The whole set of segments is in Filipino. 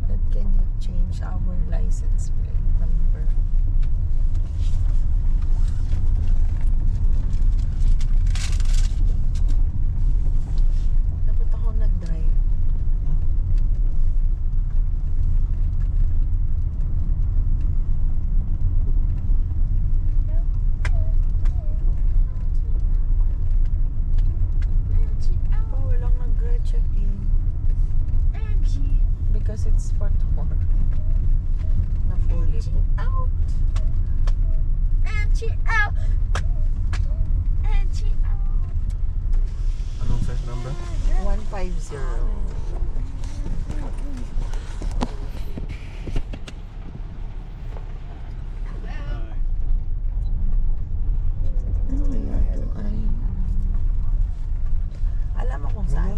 But can you change our license plate number? Dapat ako nag-drive. Oh, walang nag-check-in. Because it's for tomorrow. Na fully booked. Out. Angie out. Angie out. Anong flight number? 150. Ano kaya ito ay... Alam mo kung saan?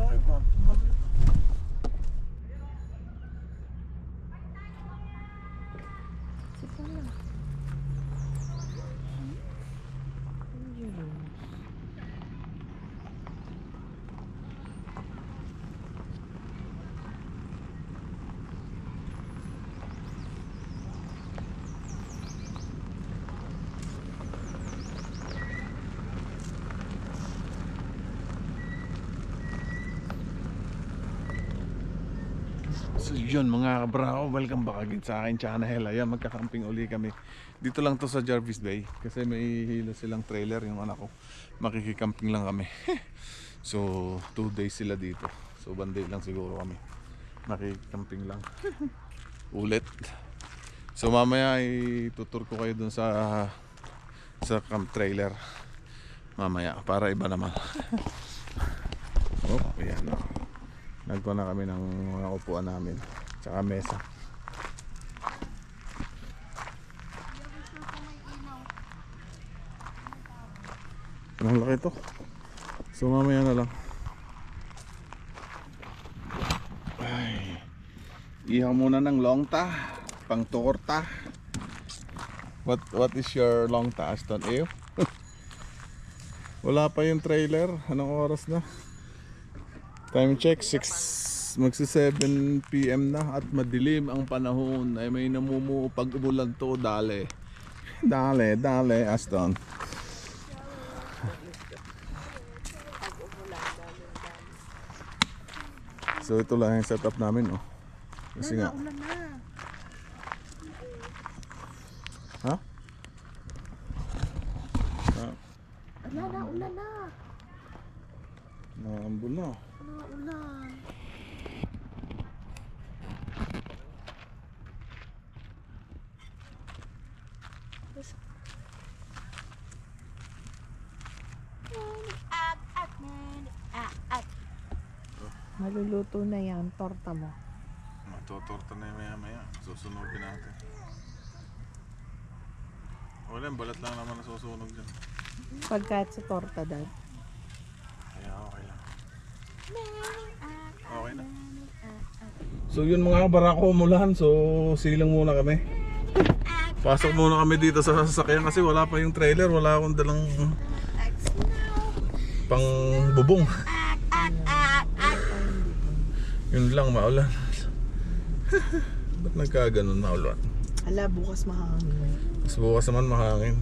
Sige lang. So yun mga kabrao, welcome back again sa akin channel. Ayan, magkakamping uli kami. Dito lang to sa Jarvis Bay kasi may hilo silang trailer yung anak ko. Makikikamping lang kami. So 2 days sila dito. So 1 day lang siguro kami. Makikikamping lang. Ulit. So mamaya itutur ko kayo dun sa camp trailer. Mamaya para iba naman. Oh, ayan o. Nagpo na kami ng mga upuan namin tsaka mesa. Ang laki to. So mamaya na lang. Ay, ihaw muna ng longta, pang torta. What is your longta, Aston? Ew? Wala pa yung trailer. Anong oras na? Time check, 7 PM na at madilim ang panahon. Ay may namumuo pag umulan to, dale. Dale, Aston. So ito lang yung setup namin, oh. Kasi nga. Ulan na. Ha? Ulan na. Naambol na. Ulan. Maluluto na yan, torta mo. Matutorta na yung maya. Susunugin natin. Wala, balat lang naman na susunog dyan. Pagkat sa torta, Dad. Kaya okay lang. Okay na. So yun mga barako umulan. So silang muna kami. Pasok muna kami dito sa sasakyan kasi wala pa yung trailer. Wala akong dalang pang bubong. Yun lang, maulan. Ba't nagkaganon maulan? Ala, bukas mahangin. Mas bukas naman mahangin.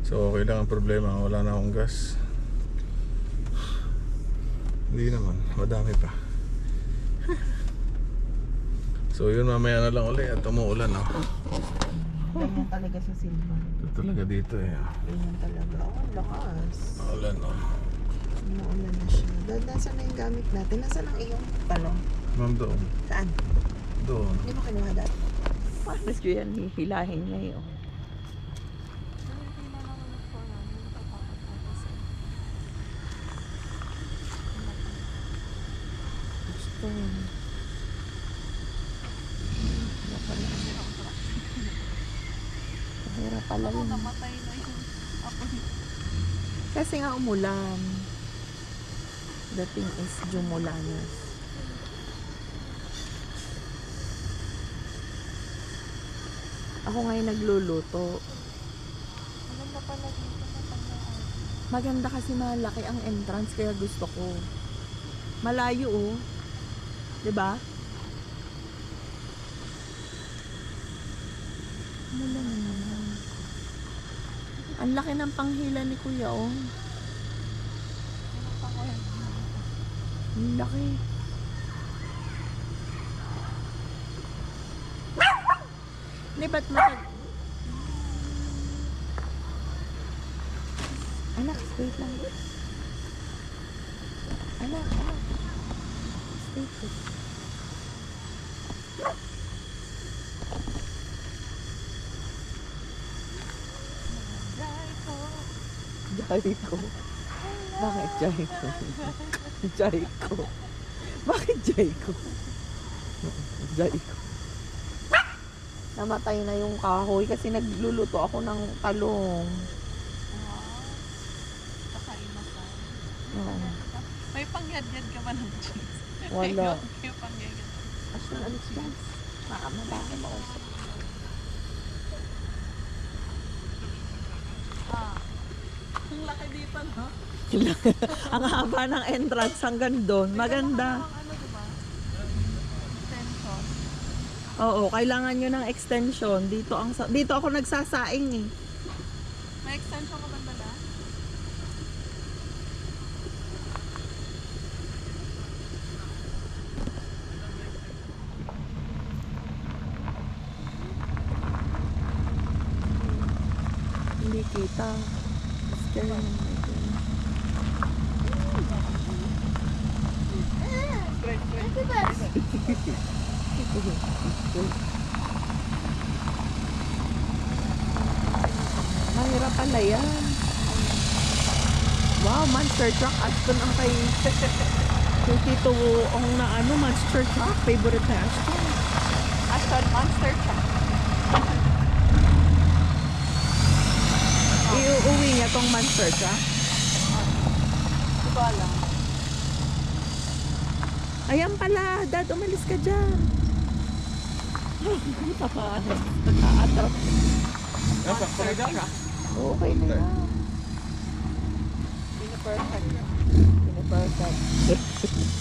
So okay lang ang problema, wala na akong gas. Hindi naman, madami pa. So yun, mamaya na lang ulit at umuulan, no? Ganyan talaga sa Silva. Ito talaga dito eh. Ganyan talaga. Oh, ang lakas. Maulan, no? Umuulan na siya. Dad, nasa na yung gamit natin? Nasa na iyong talong? Ma'am, doon. Saan? Doon. Hindi mo kinuha, Dad? Paano siya yan hihilahin ngayon? Gusto yun. Mahirap pala yun. Kasi nga umulan. The thing is, Jumulanas. Ako ngayon nagluluto. Maganda pala dito sa paglaan. Maganda kasi malaki ang entrance, kaya gusto ko. Malayo oh. 'Di ba? Wala na naman. Ang laki ng panghila ni Kuya oh. Ang laki. Hindi ba't matag... Anak, wait lang. Anak. Stay put. Jayko. Bakit Jayko? Jayko. Bakit Jayko? Jayko. Namatay na yung kahoy kasi nagluluto ako ng talong. Kakaimasan. Oo. May pangyadyan ka ba ng cheese? Wala. May pangyadyan. Asan alis yan? Makamabaka mausap. Ang laki dito, no? Ang haba ng entrance hanggang doon. Maganda. Ang ano, diba? Extension. Oo, kailangan nyo ng extension. Dito ako nagsasaing eh. May extension ka ba dala? Hindi kita. Scare naman ito. Mahirap pala yan. Wow, monster truck. Ashton ang kay Tito Ong na ano, monster truck. Favorite na Ashton. Ashton Monster Truck. Iuuwi niya tong monster truck. Hindi ko alam. Ayan pala, Dad, umalis ka dyan. Nagka-attract. Okay na yan. Pinaperfect. Pinaperfect.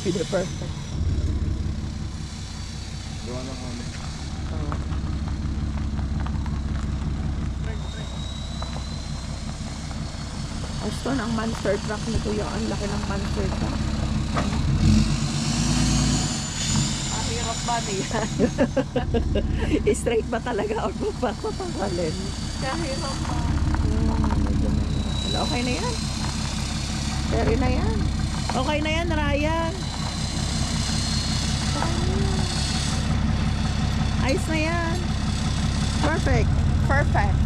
Pinaperfect. Gawa ng kami. Oh. Ashton, ang monster truck ni Kuya. Ang laki ng monster truck. Ang hirap ba niya? Straight ba talaga? O papapangkalin? Kahirap ba? Medyo mahirap pala. Okay na yan. Pero na yan. Okay na yan, Ryan. Ayos na yan. Perfect. Perfect.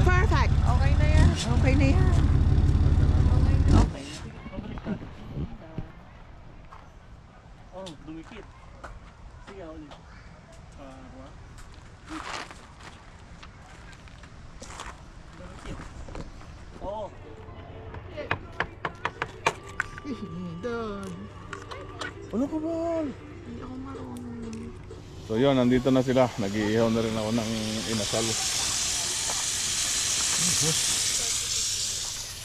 Perfect. Okay na yan. Okay na yan. Okay. Oh, dumikit. Sige, ulit. Dumikit. Oo. Doon. Ano ka ba? Hindi ako marunong. So yun, nandito na sila. Nag-iihaw na rin ako ng inasal.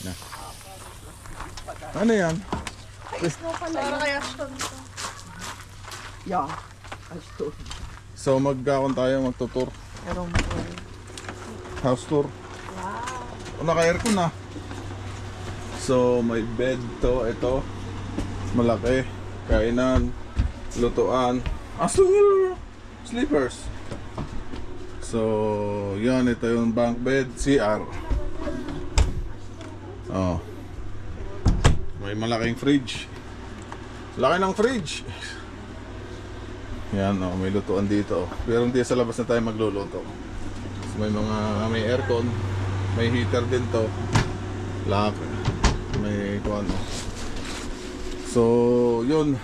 Na. Ano yan? Para kay Ashton to. Yeah. Ashton. So magkakon tayo, magtutur. Meron po. House tour. Wow. Naka-aircon na. So may bed to, ito. Malaki. Kainan. Lutuan. Sleepers. So yan, ito yung bunk bed. CR. Oh. May malaking fridge. Laki ng fridge. Yan, oh, may lutuan dito. Pero hindi sa labas na tayo magluluto. So, may aircon, may heater din to. Lock. May kuan. So, yun.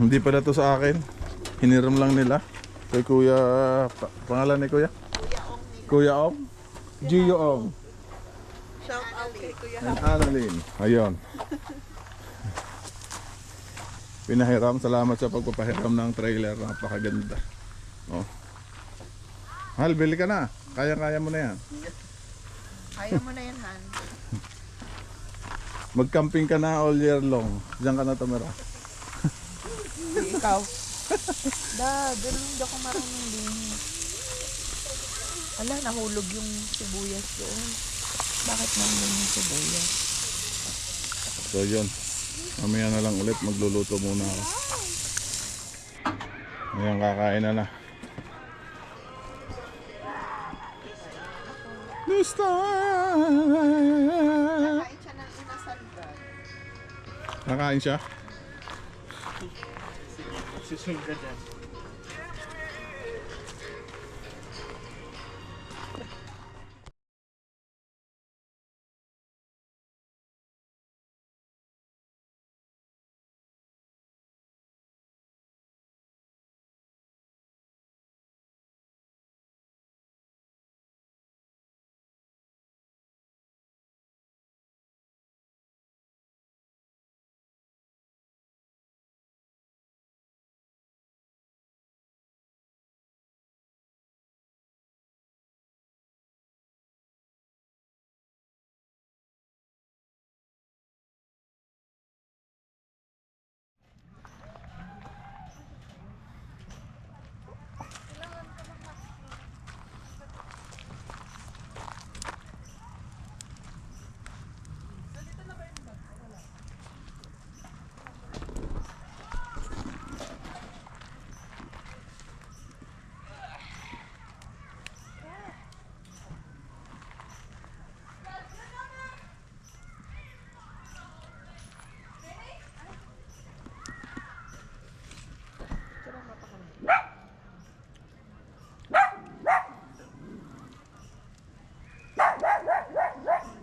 Hindi pala to sa akin. Hiniram lang nila. Kay Kuya, pangalan ni Kuya? Kuya Ong. Gio Ong. Shout out kay Kuya. And Annalyn. Ayun. Pinahiram. Salamat sa pagpapahiram ng trailer. Napakaganda. Oh. Hal, bili ka na. Kaya-kaya mo na yan. Kaya mo na yan, Han. Mag-camping ka na all year long. Diyan ka na tumira. Ikaw. Doon hindi ako marunong linis. Ala, nahulog yung sibuyas doon. Bakit nahulog yung sibuyas? So yun. Mamaya na lang ulit. Magluluto muna ako. Ayan, kakain na. Gusto! Kain siya ng inasal dad. Kakain siya? Susunod ka dyan.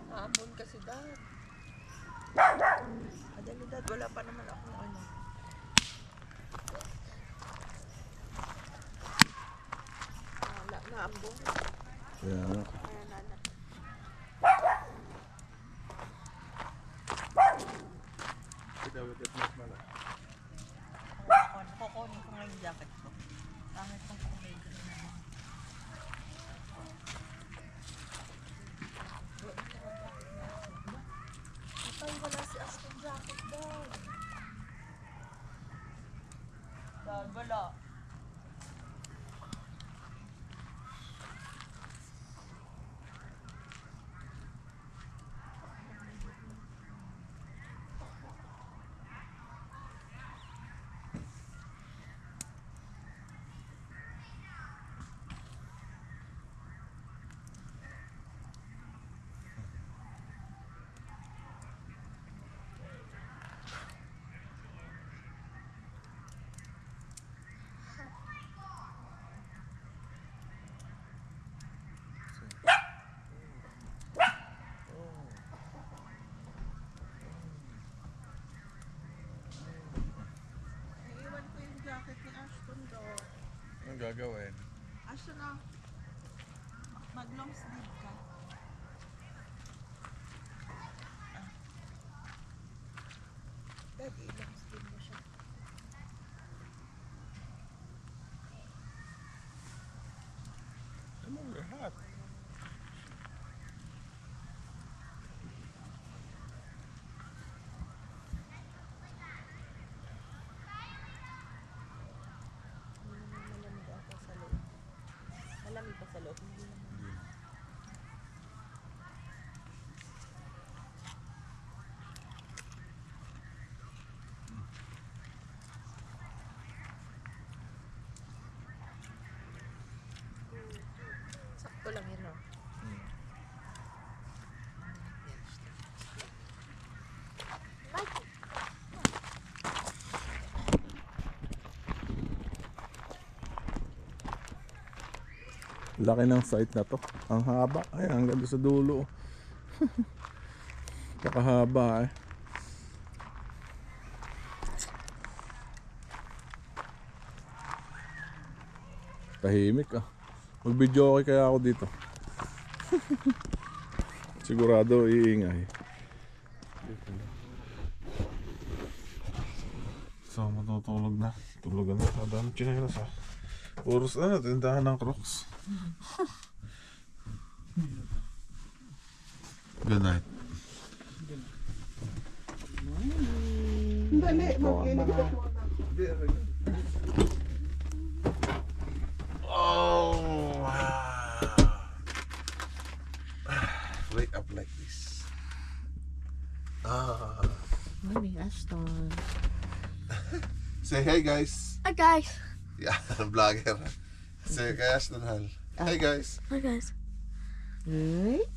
Maambon kasi dad. Adali dad, wala pa naman akong ano. Wala, naambon. Yeah. Kaya nana. Kukunin ko nga yung jacket ko. Pangit kong kulay ko na naman. Ay, wala si Aston jacket daw. Dad, wala. Iiwan ko yung jacket ni Ashton daw. Anong gagawin? Ashton na. Mag-long sleeve ka. Dad, i-long sleeve mo siya. Ano lahat? Malamig ako sa loob. Malamig pa sa loob. Hindi naman. Sakto lang yun, no? Laki ng site na to. Ang haba. Ay, hanggang doon sa dulo. Kakahaba eh. Tahimik ah. Mag-video okay kaya ako dito. Sigurado iingay. So matutulog na. Tulugan na. Madami chinelas ah. Puros na, tindahan ng Crocs. Good night. Dali, mag-inigit mo na. Oh, wow. Wake up like this. Ah. Morning, Ashton. Say hey guys. Hi guys. Yeah, vlogger. Say kay Ashton Hal. Hey guys. Hi guys. Right?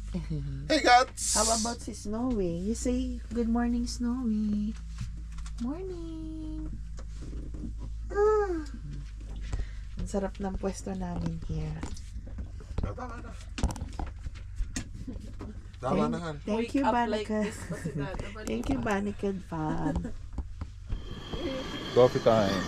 Hey guys. How about si Snowy? You say, good morning, Snowy. Morning. Ang sarap ng pwesto namin here. Tama na. Tama na Han. Thank you, Banika. Thank you, Banika fan. Coffee time.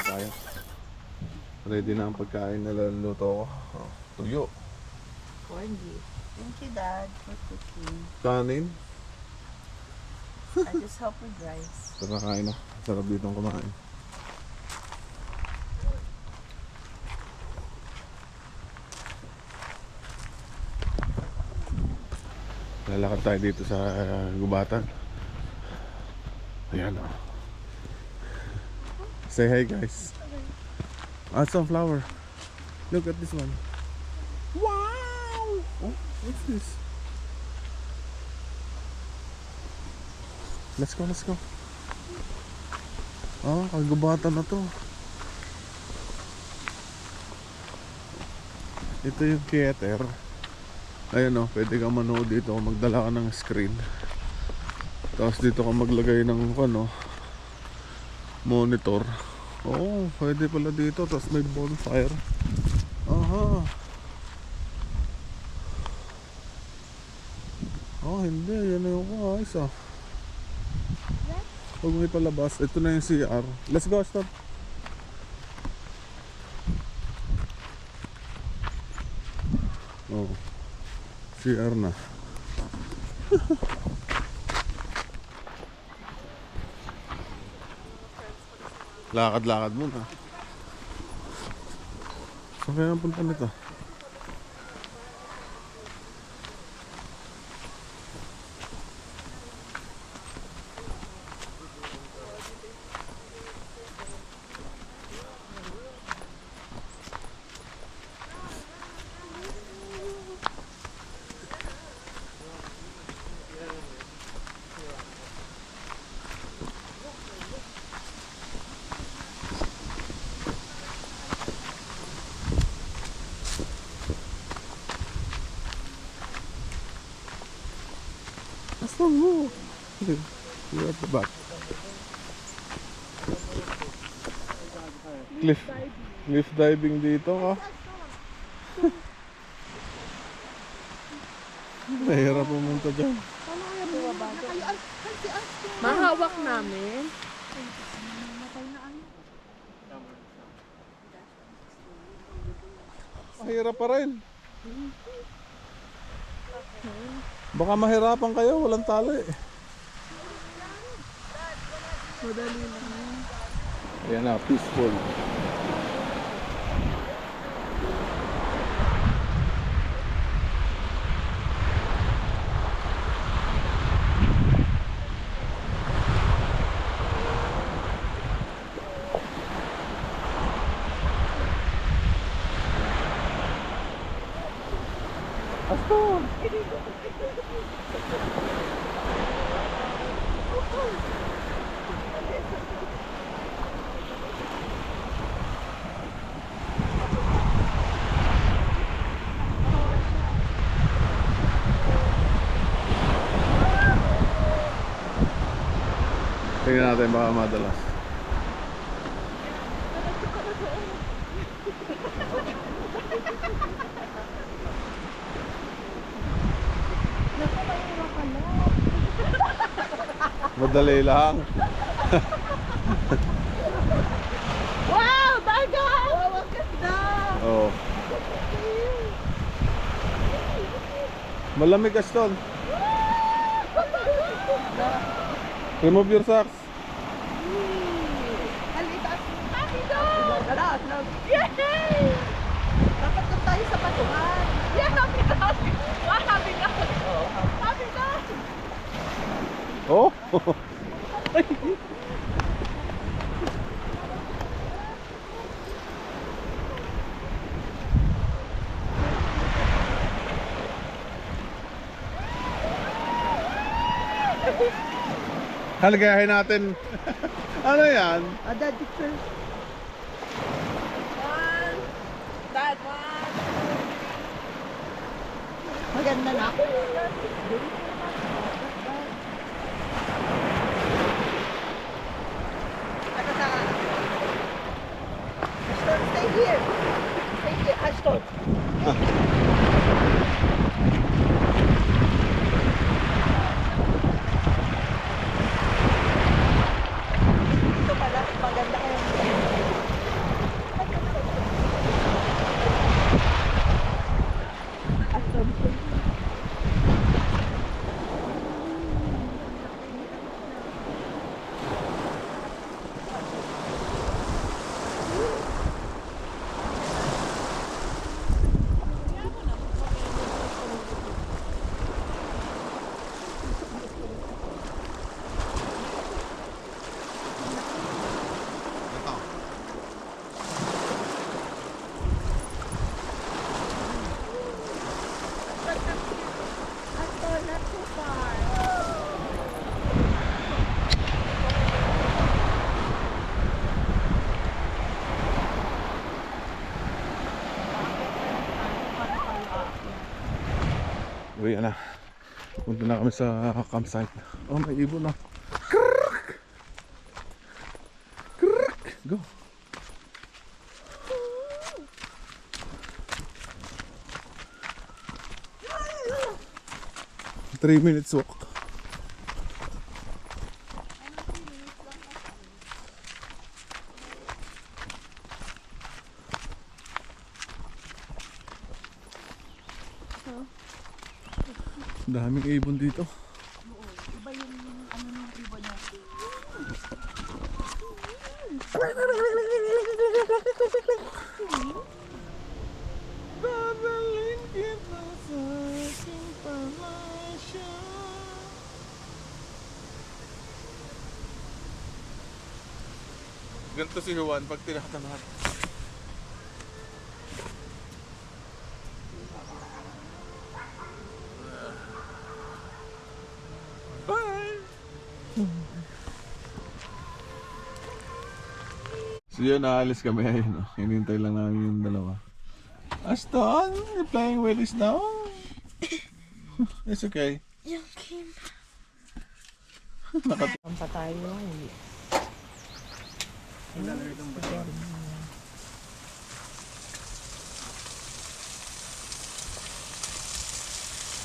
Tayo. Ready na ang pagkain na luluto ko. Oh, tuyo. Corned beef. Thank you, Dad, for cooking. Kanin. I just help with rice. Sarap kain na. Sarap dito ang kumain. Lalakad tayo dito sa gubatan. Ayan o. Say hi guys. Ah, sunflower. Look at this one. Wow! Oh, what's this? Let's go, let's go. Ah, kagubatan na to. Ito yung theater. Ayan o, pwede kang manood dito. Magdala ka ng screen. Tapos dito ka maglagay ng ano, monitor. Oo, pwede pala dito. Tapos may bonfire. Aha. Oh, hindi. Yan na yung ayos ah. Huwag mo ipalabas. Ito na yung CR. Let's go, stop. Oh. CR na. Lakad-lakad muna. Saan kaya ang punta nito? Aslan mo. You're at the back. Cliff diving dito ka. Mahirap pumunta dyan. Mahawak namin. Mahirap pa rin. Baka mahirapan kayo, walang tali. Madali lang. Ayan na, peaceful. Aston! Tingnan natin baka madalas. Madali lang. Wow! Dagat! Wow, ang ganda! Oo. Malamig, Aston. Remove your socks. Halika. Happy dog! Yay! Dapat doon tayo sa patuhan. Yeah, happy dog! Wow, happy dog! Happy dog! Oh! Halagayahin natin. Ano yan? Dad, picture. Dad, one. Maganda na. Ano na? Ashton, stay here. Stay here, Ashton. Ito pala, maganda kayo. Ashton. Ashton, not too far. Uy, na. Punta na kami sa campsite. Oh, may ibon na. Krrrk! Krrrk! Go! Three minutes walk. Daming ibon dito. Iba yung ano ng ibon niya. Dadalhin kita sa aking palasyo. Ganito si Juan pag tinatamad. Bye! So yun, naalis kami ayun. Hinintay lang namin yung dalawa. Ashton, you're playing with this now? It's okay. Ang pa tayo.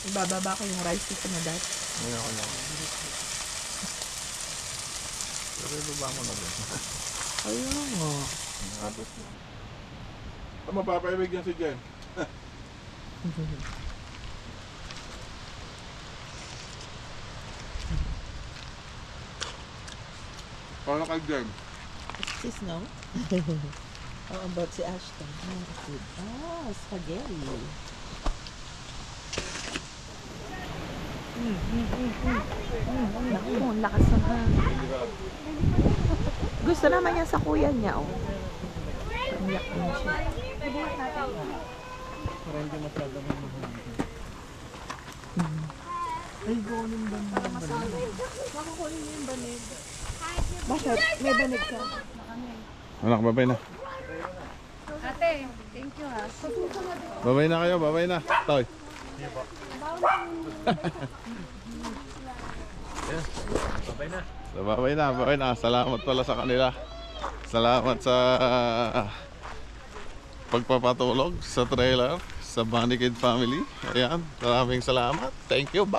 Ibababa ko yung rice sa na dad. Ngayon ko lang. Pero ibaba mo na din. Ayun nga. Tapos na. Mapapaibig yan si Jen. Paano kay Jen? Cheese, no? How about si Ashton? Spaghetti. Naku, ang lakas na ha. Gusto naman niya sa kuya niya, oh. Umiyak din siya. Para hindi masyadong mahuli. Bakit? May banig ka. Anak, babay na. Ate, thank you ha. Babay na kayo, babay na. Toy. So, babay na, babay na. Salamat pala sa kanila. Salamat sa pagpapatulog sa trailer sa Bunny Kid family. Ayan, maraming salamat. Thank you, bye!